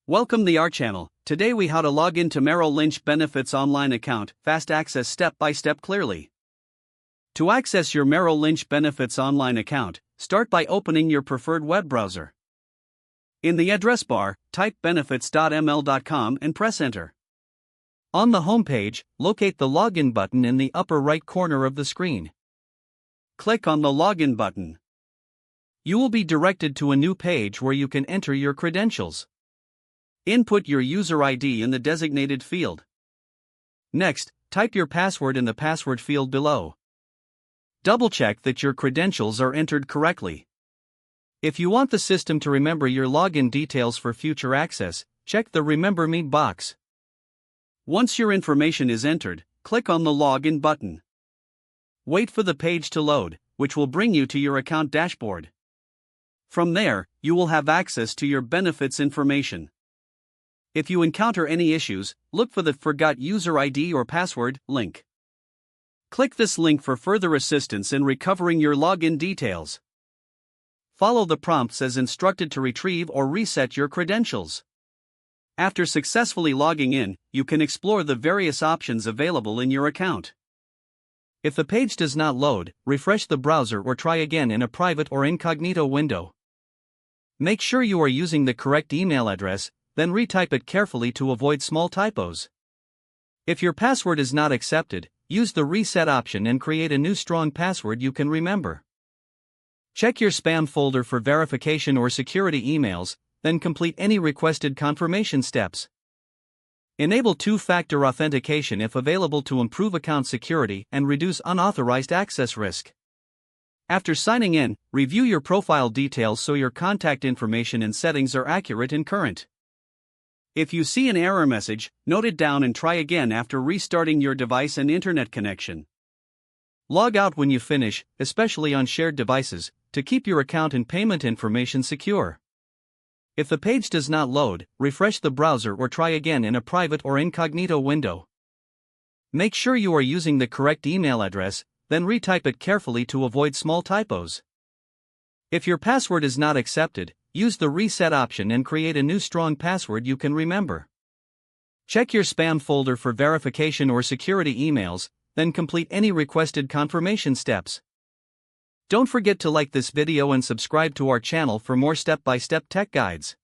Welcome to our channel. Today we how to log into Merrill Lynch Benefits Online account, fast access step by step clearly. To access your Merrill Lynch Benefits Online account, start by opening your preferred web browser. In the address bar, type benefits.ml.com and press enter. On the home page, locate the login button in the upper right corner of the screen. Click on the login button. You will be directed to a new page where you can enter your credentials. Input your user ID in the designated field. Next, type your password in the password field below. Double-check that your credentials are entered correctly. If you want the system to remember your login details for future access, check the Remember Me box. Once your information is entered, click on the Login button. Wait for the page to load, which will bring you to your account dashboard. From there, you will have access to your benefits information. If you encounter any issues, look for the Forgot User ID or Password link. Click this link for further assistance in recovering your login details. Follow the prompts as instructed to retrieve or reset your credentials. After successfully logging in, you can explore the various options available in your account. If the page does not load, refresh the browser or try again in a private or incognito window. Make sure you are using the correct email address, then retype it carefully to avoid small typos. If your password is not accepted, use the reset option and create a new strong password you can remember. Check your spam folder for verification or security emails, then complete any requested confirmation steps. Enable two-factor authentication if available to improve account security and reduce unauthorized access risk. After signing in, review your profile details so your contact information and settings are accurate and current. If you see an error message, note it down and try again after restarting your device and internet connection. Log out when you finish, especially on shared devices, to keep your account and payment information secure. If the page does not load, refresh the browser or try again in a private or incognito window. Make sure you are using the correct email address, then retype it carefully to avoid small typos. If your password is not accepted, use the reset option and create a new strong password you can remember. Check your spam folder for verification or security emails, then complete any requested confirmation steps. Don't forget to like this video and subscribe to our channel for more step-by-step tech guides.